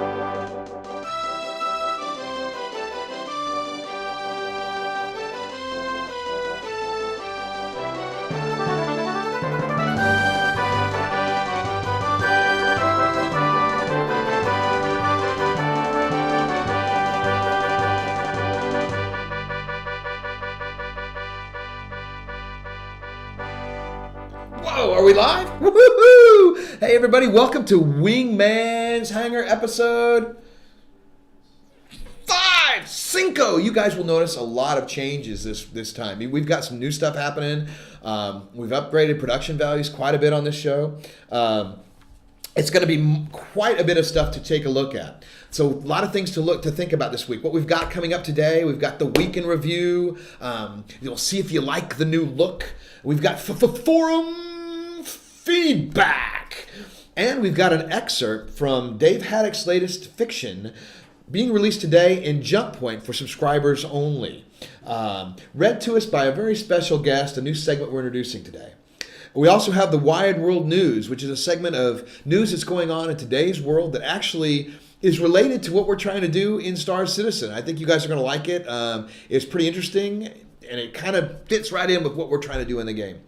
Whoa, are we live? Woohoo! Hey everybody, welcome to Wingman's Hangar episode 5, Cinco. You guys will notice a lot of changes this time. We've got some new stuff happening. We've upgraded production values quite a bit on this show. It's going to be quite a bit of stuff to take a look at. So a lot of things to think about this week. What we've got coming up today, we've got the week in review. You'll see if you like the new look. We've got forum feedback. And we've got an excerpt from Dave Haddock's latest fiction being released today in Jump Point for subscribers only. Read to us by a very special guest, a new segment we're introducing today. We also have the Wide World News, which is a segment of news that's going on in today's world that actually is related to what we're trying to do in Star Citizen. I think you guys are going to like it. It's pretty interesting, and it kind of fits right in with what we're trying to do in the game.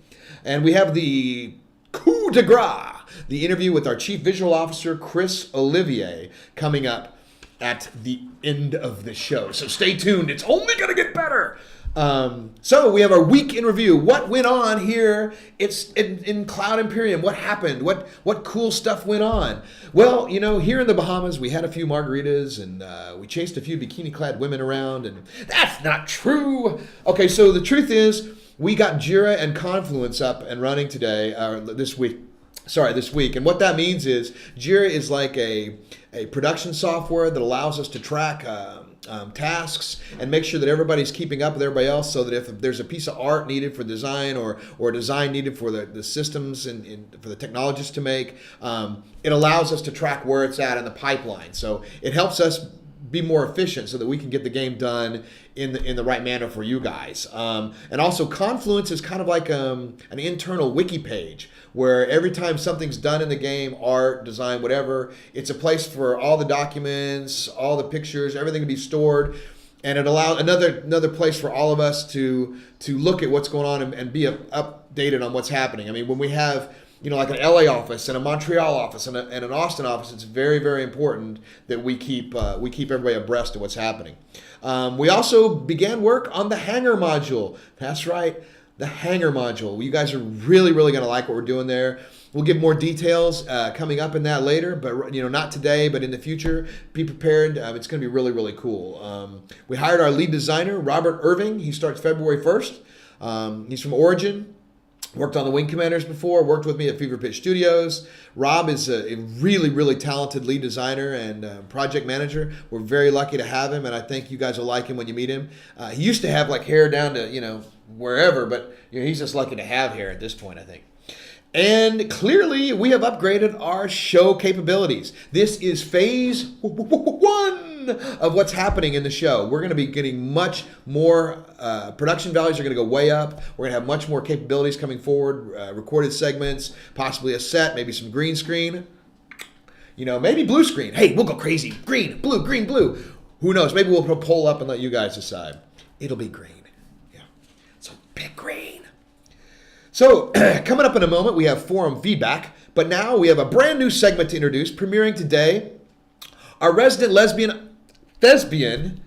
And we have the coup de grace, the interview with our Chief Visual Officer, Chris Olivia, coming up at the end of the show. So stay tuned. It's only going to get better. So we have our week in review. What went on here? It's in Cloud Imperium. What happened? What cool stuff went on? Well, you know, here in the Bahamas, we had a few margaritas and we chased a few bikini-clad women around, and that's not true. Okay, so the truth is, we got Jira and Confluence up and running today, this week. And what that means is Jira is like a production software that allows us to track tasks and make sure that everybody's keeping up with everybody else, so that if there's a piece of art needed for design or design needed for the systems and for the technologists to make, it allows us to track where it's at in the pipeline. So it helps us be more efficient so that we can get the game done in the right manner for you guys. And also Confluence is kind of like an internal wiki page where every time something's done in the game, art, design, whatever, it's a place for all the documents, all the pictures, everything to be stored. And it allows another place for all of us to look at what's going on and be updated on what's happening. I mean, when we have, you know, like an LA office and a Montreal office and an Austin office, it's very, very important that we keep everybody abreast of what's happening. We also began work on the Hangar module. That's right, the Hangar module. You guys are really, really going to like what we're doing there. We'll give more details coming up in that later, but not today, but in the future. Be prepared. It's going to be really, really cool. We hired our lead designer, Robert Irving. He starts February 1st. He's from Origin. Worked on the Wing Commanders before, worked with me at Fever Pitch Studios. Rob is a really, really talented lead designer and project manager. We're very lucky to have him, and I think you guys will like him when you meet him. He used to have like hair down to, wherever, but he's just lucky to have hair at this point, I think. And clearly, we have upgraded our show capabilities. This is phase 1 of what's happening in the show. We're going to be getting much more, production values are going to go way up. We're going to have much more capabilities coming forward, recorded segments, possibly a set, maybe some green screen, maybe blue screen. Hey, we'll go crazy. Green, blue. Who knows? Maybe we'll put a poll up and let you guys decide. It'll be green. Yeah. So pick green. So, coming up in a moment, we have forum feedback, but now we have a brand new segment to introduce, premiering today. Our resident thespian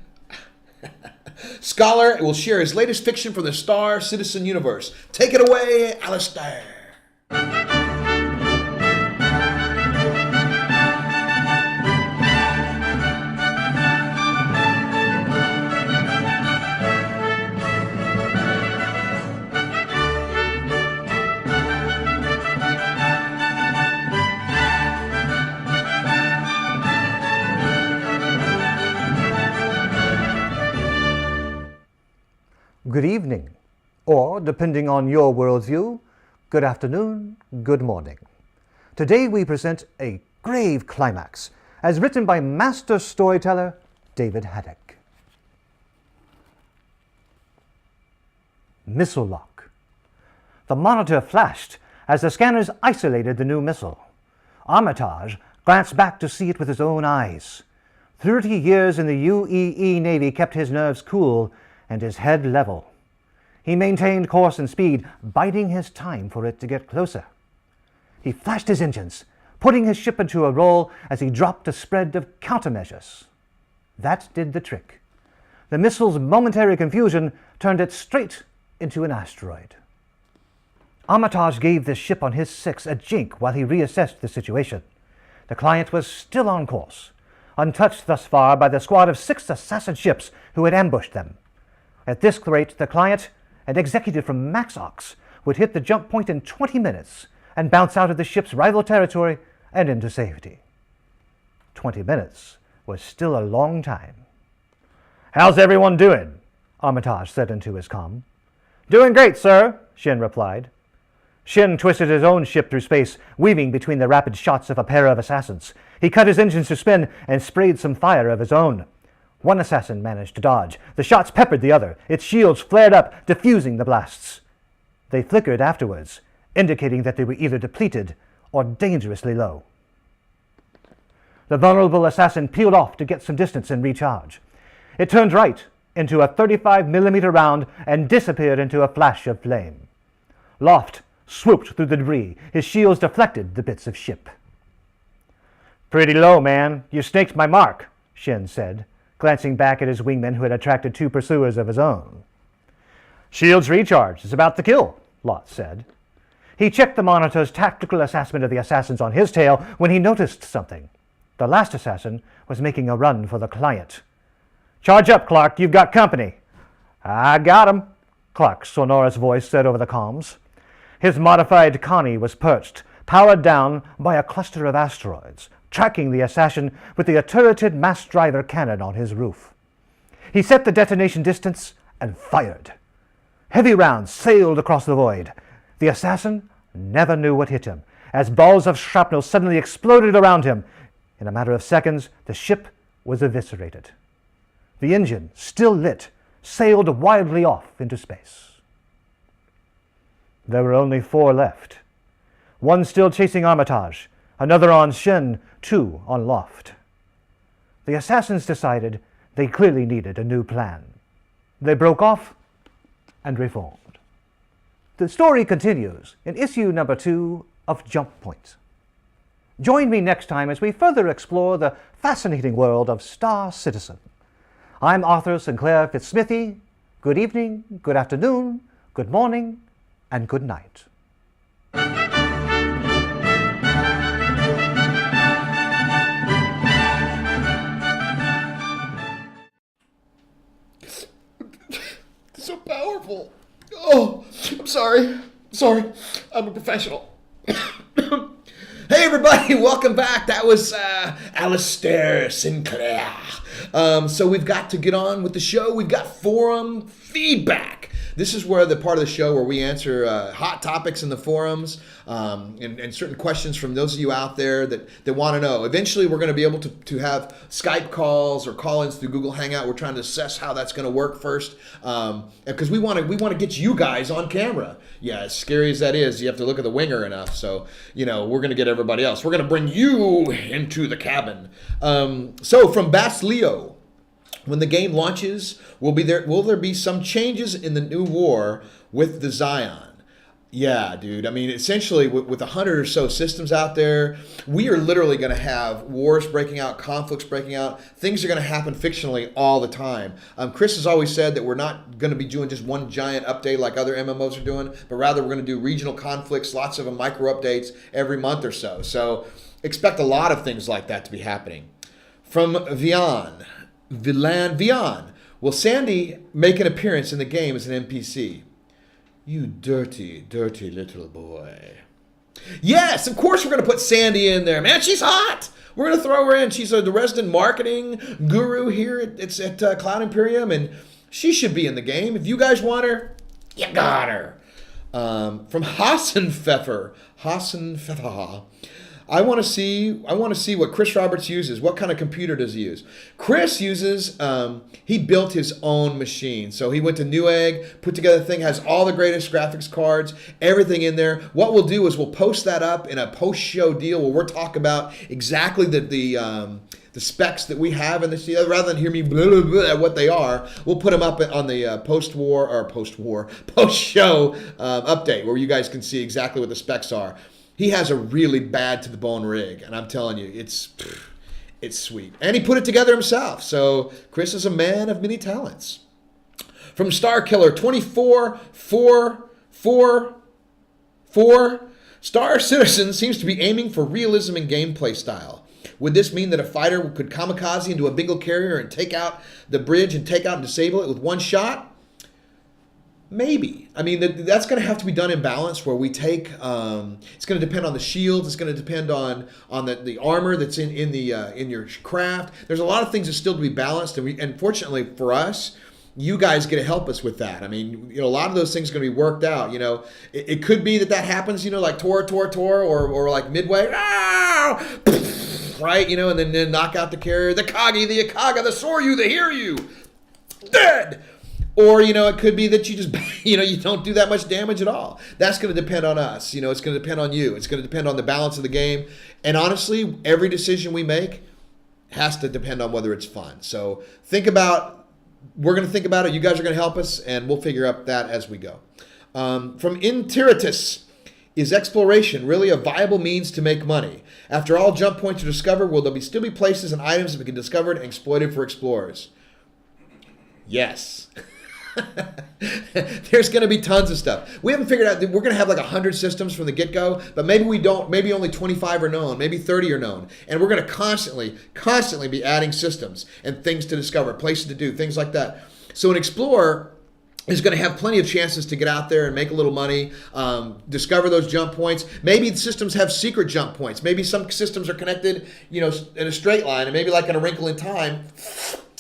scholar will share his latest fiction from the Star Citizen universe. Take it away, Alistair. Good evening, or depending on your worldview, good afternoon, good morning. Today we present a grave climax, as written by master storyteller David Haddock. Missile lock. The monitor flashed as the scanners isolated the new missile. Armitage glanced back to see it with his own eyes. 30 years in the UEE Navy kept his nerves cool and his head level. He maintained course and speed, biding his time for it to get closer. He flashed his engines, putting his ship into a roll as he dropped a spread of countermeasures. That did the trick. The missile's momentary confusion turned it straight into an asteroid. Armitage gave the ship on his 6 a jink while he reassessed the situation. The client was still on course, untouched thus far by the squad of 6 assassin ships who had ambushed them. At this rate, the client, an executive from Maxox, would hit the jump point in 20 minutes and bounce out of the ship's rival territory and into safety. 20 minutes was still a long time. "How's everyone doing?" Armitage said into his comm. "Doing great, sir," Shin replied. Shin twisted his own ship through space, weaving between the rapid shots of a pair of assassins. He cut his engines to spin and sprayed some fire of his own. One assassin managed to dodge. The shots peppered the other. Its shields flared up, diffusing the blasts. They flickered afterwards, indicating that they were either depleted or dangerously low. The vulnerable assassin peeled off to get some distance and recharge. It turned right into a 35mm round and disappeared into a flash of flame. Loft swooped through the debris. His shields deflected the bits of ship. "Pretty low, man. You snaked my mark," Shin said, glancing back at his wingman who had attracted 2 pursuers of his own. "Shields recharged. It's about to kill," Lot said. He checked the monitor's tactical assessment of the assassins on his tail when he noticed something. The last assassin was making a run for the client. "Charge up, Clark. You've got company." "I got him," Clark's sonorous voice said over the comms. His modified Connie was perched, powered down by a cluster of asteroids, tracking the assassin with the turreted mass driver cannon on his roof. He set the detonation distance and fired. Heavy rounds sailed across the void. The assassin never knew what hit him, as balls of shrapnel suddenly exploded around him. In a matter of seconds, the ship was eviscerated. The engine, still lit, sailed wildly off into space. There were only 4 left. One still chasing Armitage, another on Shin, 2 on Loft. The assassins decided they clearly needed a new plan. They broke off and reformed. The story continues in issue number 2 of Jump Point. Join me next time as we further explore the fascinating world of Star Citizen. I'm Arthur Sinclair Fitzsmithy. Good evening, good afternoon, good morning, and good night. So powerful. Oh, I'm sorry. I'm a professional. Hey everybody, welcome back. That was Alistair Sinclair. So we've got to get on with the show. We've got forum feedback. This is where the part of the show where we answer hot topics in the forums and certain questions from those of you out there that want to know. Eventually, we're going to be able to have Skype calls or call-ins through Google Hangout. We're trying to assess how that's going to work first because we want to get you guys on camera. Yeah, as scary as that is, you have to look at the winger enough. So, we're going to get everybody else. We're going to bring you into the cabin. So from Bats Leo. When the game launches, will there be some changes in the new war with the Zion? Yeah, dude. I mean, essentially, with 100 or so systems out there, we are literally going to have wars breaking out, conflicts breaking out. Things are going to happen fictionally all the time. Chris has always said that we're not going to be doing just one giant update like other MMOs are doing, but rather we're going to do regional conflicts, lots of them, micro updates every month or so. So expect a lot of things like that to be happening. From Vian, will Sandy make an appearance in the game as an NPC? You dirty, dirty little boy. Yes, of course we're going to put Sandy in there. Man, she's hot. We're going to throw her in. She's the resident marketing guru here at Cloud Imperium, and she should be in the game. If you guys want her, you got her. From Hassan Pfeffer. I want to see what Chris Roberts uses. What kind of computer does he use? Chris uses, he built his own machine. So he went to Newegg, put together a thing, has all the greatest graphics cards, everything in there. What we'll do is we'll post that up in a post-show deal where we'll talk about exactly the specs that we have in this. Rather than hear me blah, blah, blah, what they are, we'll put them up on the post-show update where you guys can see exactly what the specs are. He has a really bad to the bone rig, and I'm telling you, it's sweet. And he put it together himself. So Chris is a man of many talents. From Star Killer 24444, Star Citizen seems to be aiming for realism in gameplay style. Would this mean that a fighter could kamikaze into a Bengal carrier and take out the bridge and take out and disable it with one shot? Maybe. I mean, that's going to have to be done in balance where we take, it's going to depend on the shields. It's going to depend on the armor that's in your craft. There's a lot of things that still to be balanced. And fortunately for us, you guys get to help us with that. I mean, a lot of those things are going to be worked out. It could be that happens, like Tor, or like Midway, right? And then knock out the carrier, the Kagi, the Akaga, the Soryu, the Hiryu, dead. Or, it could be that you just, you don't do that much damage at all. That's going to depend on us. It's going to depend on you. It's going to depend on the balance of the game. And honestly, every decision we make has to depend on whether it's fun. So we're going to think about it. You guys are going to help us, and we'll figure out that as we go. From Intiritus, is exploration really a viable means to make money? After all jump points are discovered, will there still be places and items that can be discovered and exploited for explorers? Yes. There's going to be tons of stuff. We haven't figured out that we're going to have like 100 systems from the get-go, but maybe we don't. Maybe only 25 are known. Maybe 30 are known. And we're going to constantly be adding systems and things to discover, places to do, things like that. So an explorer is going to have plenty of chances to get out there and make a little money, discover those jump points. Maybe the systems have secret jump points. Maybe some systems are connected, in a straight line, and maybe like in A Wrinkle in Time,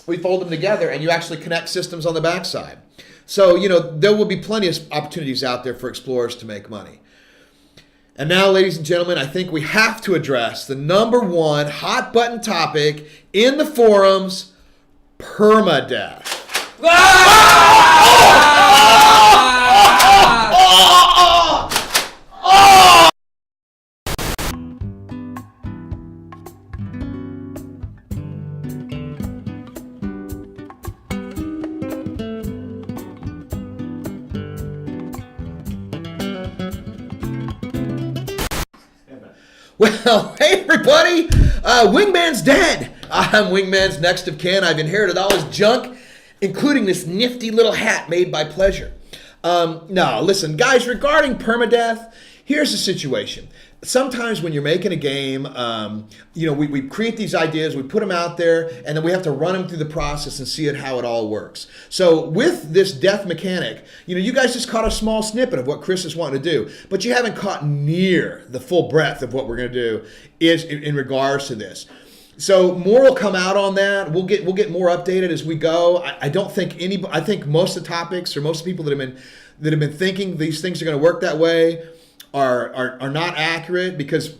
we fold them together and you actually connect systems on the backside. So, there will be plenty of opportunities out there for explorers to make money. And now, ladies and gentlemen, I think we have to address the number one hot button topic in the forums, PermaDeath. Well, hey everybody, Wingman's dead. I'm Wingman's next of kin. I've inherited all his junk, including this nifty little hat made by Pleasure. No, listen, guys, regarding PermaDeath, here's the situation. Sometimes when you're making a game, we create these ideas, we put them out there, and then we have to run them through the process and see how it all works. So with this death mechanic, you guys just caught a small snippet of what Chris is wanting to do, but you haven't caught near the full breadth of what we're going to do is in regards to this. So more will come out on that. We'll get more updated as we go. I think most of the topics or most people that have been thinking these things are going to work that way are not accurate, because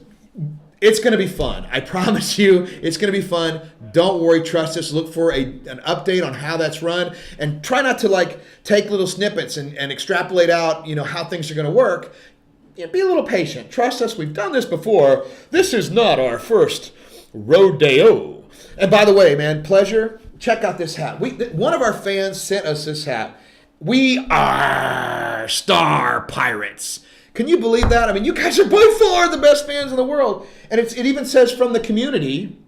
it's going to be fun. I promise you, it's going to be fun. Don't worry, trust us. Look for an update on how that's run, and try not to take little snippets and extrapolate out how things are going to work. Be a little patient. Trust us. We've done this before. This is not our first rodeo. And by the way, man, Pleasure, check out this hat. One of our fans sent us this hat. We are Star Pirates. Can you believe that? I mean, you guys are by far the best fans in the world. And it even says from the community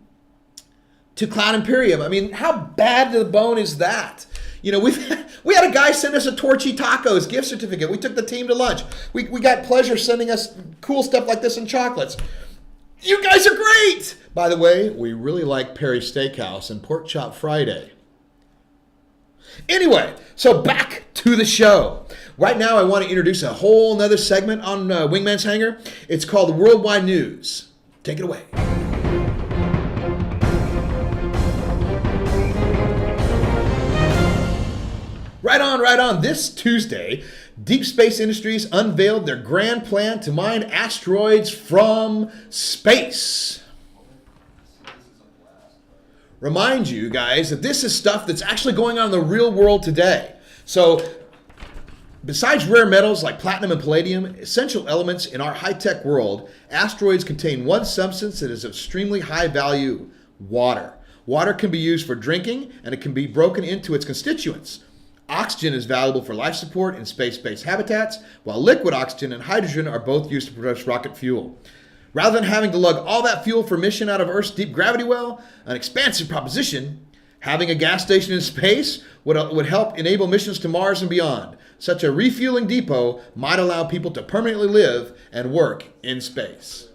to Cloud Imperium. I mean, how bad to the bone is that? We had a guy send us a Torchy Tacos gift certificate. We took the team to lunch. We got Pleasure sending us cool stuff like this and chocolates. You guys are great! By the way, we really like Perry's Steakhouse and Pork Chop Friday. Anyway, so back to the show. Right now, I want to introduce a whole nother segment on Wingman's Hangar. It's called Worldwide News. Take it away. Right on. This Tuesday, Deep Space Industries unveiled their grand plan to mine asteroids from space. Remind you guys that this is stuff that's actually going on in the real world today. So, besides rare metals like platinum and palladium, essential elements in our high-tech world, asteroids contain one substance that is of extremely high value: water. Water can be used for drinking, and it can be broken into its constituents. Oxygen is valuable for life support in space-based habitats, while liquid oxygen and hydrogen are both used to produce rocket fuel. Rather than having to lug all that fuel for mission out of Earth's deep gravity well, an expansive proposition, having a gas station in space would help enable missions to Mars and beyond. Such a refueling depot might allow people to permanently live and work in space.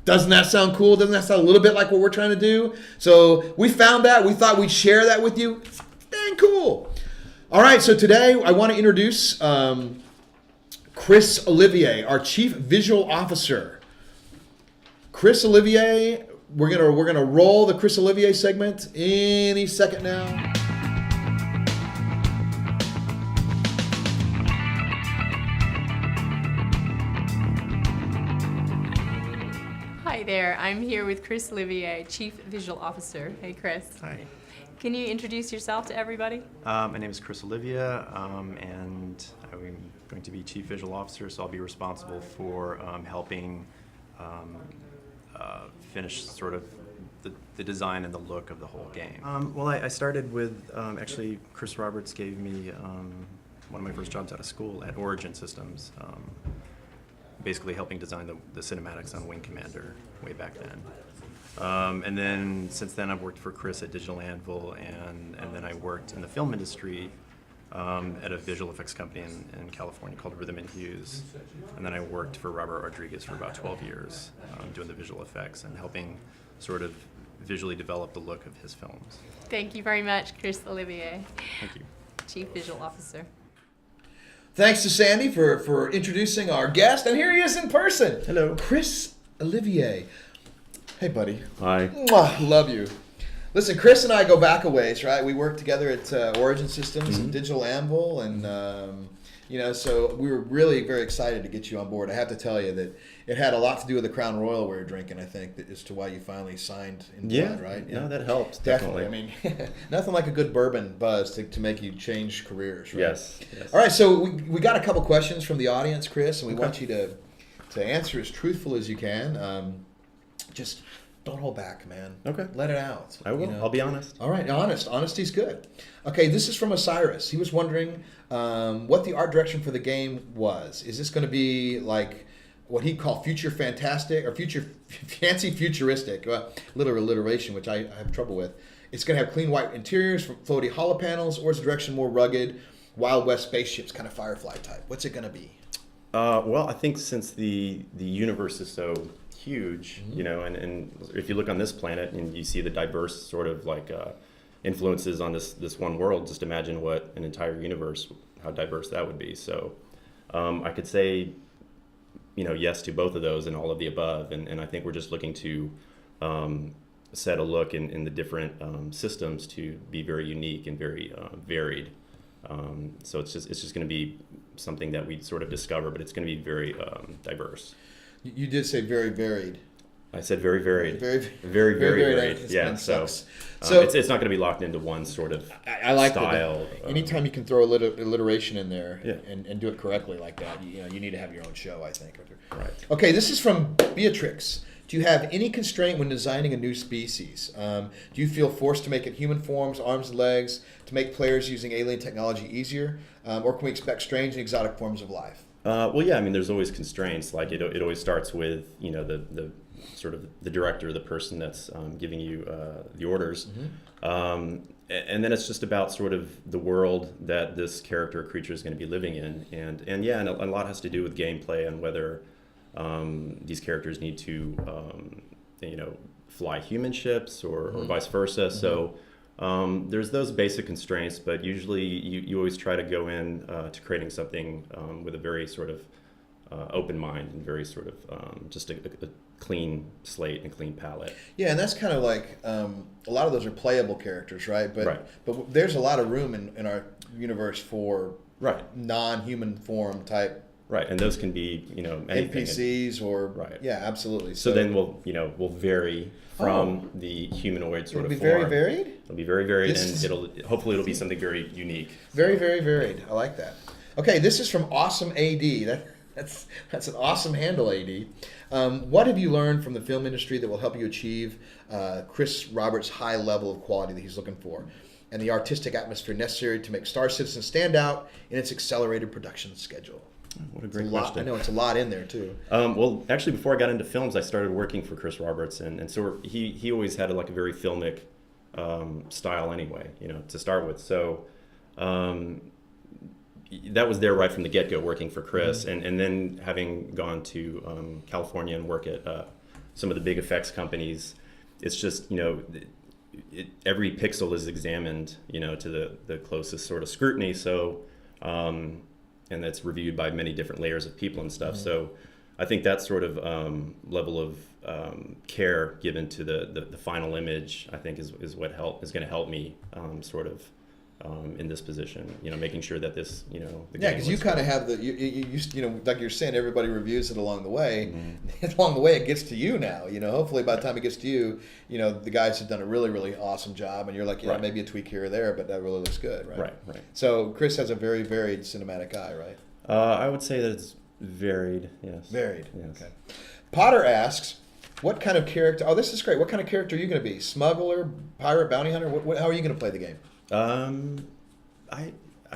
Doesn't that sound cool? Doesn't that sound a little bit like what we're trying to do? So we found that. We thought we'd share that with you. It's dang cool. All right, so today I want to introduce Chris Olivier, our Chief Visual Officer. Chris Olivier, we're gonna roll the Chris Olivier segment any second now. Hi there, I'm here with Chris Olivier, Chief Visual Officer. Hey Chris. Hi. Can you introduce yourself to everybody? My name is Chris Olivia, and I'm going to be Chief Visual Officer, so I'll be responsible for helping finish sort of the design and the look of the whole game. Well, I started with, actually, Chris Roberts gave me one of my first jobs out of school at Origin Systems, basically helping design the cinematics on Wing Commander way back then. And then since then I've worked for Chris at Digital Anvil, and then I worked in the film industry at a visual effects company in California called Rhythm and Hughes. And then I worked for Robert Rodriguez for about 12 years doing the visual effects and helping sort of visually develop the look of his films. Thank you very much, Chris Olivier, Thank you. Chief Visual Officer. Thanks to Sandy for introducing our guest, and here he is in person. Hello. Chris Olivier. Hey, buddy. Hi. Mwah, love you. Listen, Chris and I go back a ways, right? We worked together at Origin Systems and Digital Anvil, and so we were really very excited to get you on board. I have to tell you that it had a lot to do with the Crown Royal we were drinking, I think, as to why you finally signed in blood, right? No, that helped, Definitely. definitely. I mean, nothing like a good bourbon buzz to make you change careers, right? Yes. All right, so we got a couple questions from the audience, Chris, and we want you to answer as truthful as you can. Just don't hold back, man. Okay. Let it out. I will. I'll be honest. All right, honest. Honesty's good. Okay, this is from Osiris. He was wondering what the art direction for the game was. Is this going to be like what he'd call future fantastic or fancy futuristic? Literal alliteration, which I have trouble with. It's going to have clean white interiors, floaty hollow panels, or is the direction more rugged, Wild West spaceships, kind of Firefly type? What's it going to be? Well, I think since the universe is so huge, and if you look on this planet and you see the diverse sort of like influences on this one world, just imagine what an entire universe, how diverse that would be. So I could say, yes to both of those and all of the above. And I think we're just looking to set a look in the different systems to be very unique and very varied. So it's just going to be something that we sort of discover, but it's going to be very diverse. You did say very varied. I said very varied. Very varied. Yeah. So it's not going to be locked into one sort of I like style. That. Anytime you can throw alliteration in there Yeah. and do it correctly like that, you need to have your own show, I think. Right. Okay, this is from Beatrix. Do you have any constraint when designing a new species? Do you feel forced to make it human forms, arms and legs, to make players using alien technology easier? Or can we expect strange and exotic forms of life? Well, yeah. I mean, there's always constraints. Like it always starts with the sort of the director, the person that's giving you the orders, and then it's just about sort of the world that this character or creature is going to be living in, and a lot has to do with gameplay and whether these characters need to fly human ships or vice versa. So there's those basic constraints, but usually you always try to go in to creating something with a very sort of open mind and very sort of just a clean slate and clean palette. Yeah, and that's kind of like a lot of those are playable characters, right? But Right. but there's a lot of room in our universe for Right. non-human form type Right, and those can be, anything. NPCs or Right. Yeah, absolutely. So then we'll vary from the humanoid sort It'll be of form. very varied. It'll be very varied, This is- and hopefully it'll be something very unique. Very, very varied. I like that. Okay, this is from Awesome AD. That's an awesome handle, AD. What have you learned from the film industry that will help you achieve Chris Roberts' high level of quality that he's looking for, and the artistic atmosphere necessary to make Star Citizen stand out in its accelerated production schedule? What a It's great a lot. question. I know it's a lot in there too. Well, actually, before I got into films, I started working for Chris Roberts, and so he always had like a very filmic style anyway, to start with. So that was there right from the get-go, working for Chris, and then having gone to California and work at some of the big effects companies. It's just every pixel is examined, to the closest sort of scrutiny. So. And that's reviewed by many different layers of people and stuff. So I think that sort of level of care given to the final image, I think is what is going to help me sort of in this position, making sure that this, the Yeah, because you kind of have like you're saying, everybody reviews it along the way. Along the way, it gets to you now. Hopefully by the time it gets to you, the guys have done a really, really awesome job, and you're like, Right. maybe a tweak here or there, but that really looks good, right? Right. So Chris has a very varied cinematic eye, right? I would say that it's varied. Yes. Varied. Yes. Okay. Potter asks, what kind of character? Oh, this is great. What kind of character are you going to be? Smuggler, pirate, bounty hunter? How are you going to play the game? I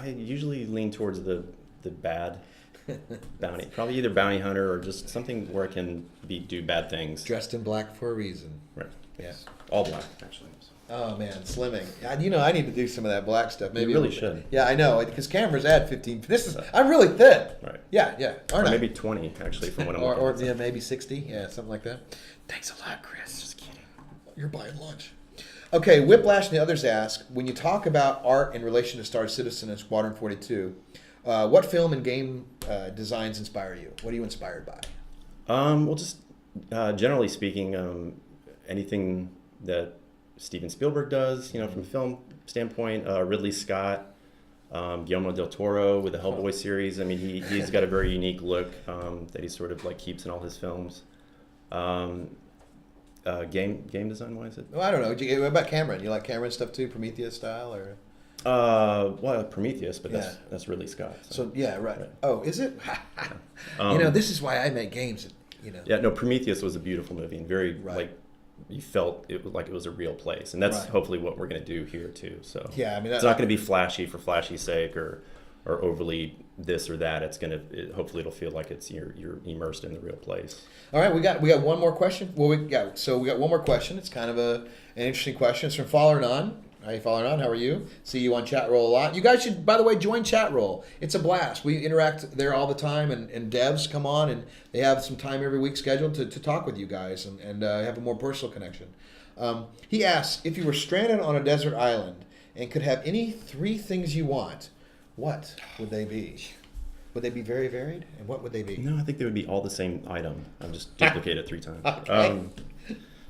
usually lean towards the bad bounty, probably either bounty hunter or just something where I can do bad things. Dressed in black for a reason. Right. Yeah. All black, actually. Oh man, slimming. I need to do some of that black stuff. Maybe You really should. Yeah, I know, because cameras add 15. I'm really thin. Right. Yeah. Or Aren't I? maybe 20 actually from what I'm looking or at. yeah, maybe 60. Yeah, something like that. Thanks a lot, Chris. Just kidding. You're buying lunch. Okay, Whiplash and the others ask, when you talk about art in relation to Star Citizen and Squadron 42, what film and game designs inspire you? What are you inspired by? Well, just generally speaking, anything that Steven Spielberg does, from a film standpoint, Ridley Scott, Guillermo del Toro with the Hellboy series. I mean, he's got a very unique look that he sort of like keeps in all his films. Game design wise, Well, I don't know. What about Cameron? You like Cameron stuff too, Prometheus style, or? Well, Prometheus, but that's Ridley Scott. So yeah, right. Oh, is it? Yeah. This is why I make games. Yeah, no, Prometheus was a beautiful movie and very Right. like you felt it was like it was a real place, and that's Right. hopefully what we're going to do here too. So Yeah, I mean, it's not going to be flashy for flashy's sake or overly this or that. It's going to hopefully it'll feel like it's you're immersed in the real place. All right, we got one more question. Well, we got one more question. It's kind of an interesting question. It's from Faller On. Hi, Faller On. How are you? See you on Chat Roll a lot. You guys should, by the way, join Chat Roll. It's a blast. We interact there all the time, and devs come on, and they have some time every week scheduled to talk with you guys and have a more personal connection. He asks, if you were stranded on a desert island and could have any 3 things you want, what would they be? Would they be very varied? And what would they be? No, I think they would be all the same item. I'll just duplicate it 3 times. Okay.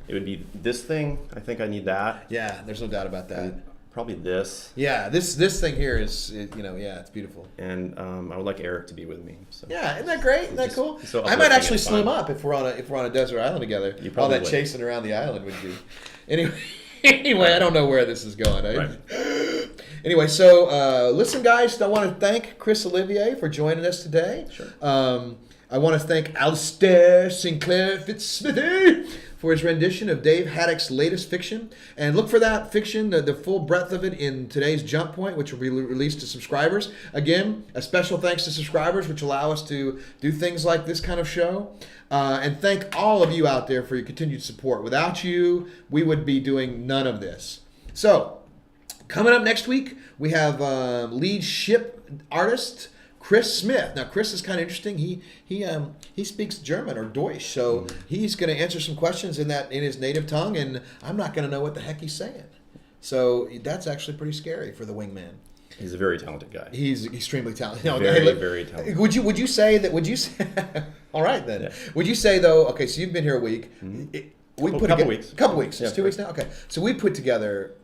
It would be this thing. I think I need that. Yeah, there's no doubt about that. Probably this. Yeah, this thing here is, it's beautiful. And I would like Eric to be with me. So. Yeah, isn't that great? Isn't that Just cool? so I might uplifting actually and fun. slim up if we're on a desert island together. You All probably that would. chasing around the island would be. Anyway, I don't know where this is going. Anyway, so listen, guys, I want to thank Chris Olivier for joining us today. Sure. I want to thank Alistair Sinclair Fitzsmithy for his rendition of Dave Haddock's latest fiction. And look for that fiction, the full breadth of it, in today's Jump Point, which will be released to subscribers. Again, a special thanks to subscribers, which allow us to do things like this kind of show. And thank all of you out there for your continued support. Without you, we would be doing none of this. So, coming up next week, we have lead ship artist Chris Smith. Now, Chris is kind of interesting. He speaks German or Deutsch, so he's going to answer some questions in his native tongue, and I'm not going to know what the heck he's saying. So that's actually pretty scary for the Wingman. He's a very talented guy. He's extremely talented. Very talented. Would you say that? Would you say? All right then. Yeah. Would you say though? Okay, so you've been here a week. We A put couple toge- weeks. Couple weeks. Yeah, It's 2 weeks now. Okay, so we put together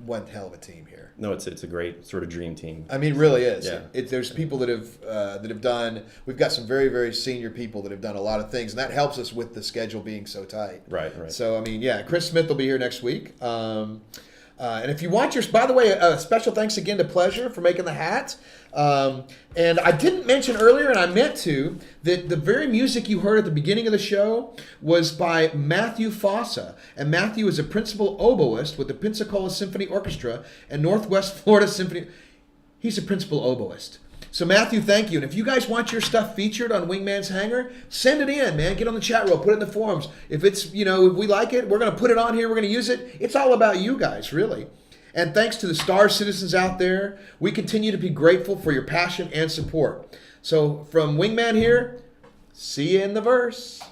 one hell of a team here. No, it's a great sort of dream team. I mean, it really is. Yeah. There's people that have done. We've got some very, very senior people that have done a lot of things, and that helps us with the schedule being so tight. Right. So I mean, yeah, Chris Smith will be here next week. And if you want your, by the way, a special thanks again to Pleasure for making the hat. And I didn't mention earlier, and I meant to, that the very music you heard at the beginning of the show was by Matthew Fossa. And Matthew is a principal oboist with the Pensacola Symphony Orchestra and Northwest Florida Symphony. He's a principal oboist. So Matthew, thank you. And if you guys want your stuff featured on Wingman's Hangar, send it in, man. Get on the chat room, put it in the forums. If it's, if we like it, we're going to put it on here. We're going to use it. It's all about you guys, really. And thanks to the Star citizens out there, we continue to be grateful for your passion and support. So from Wingman here, see you in the verse.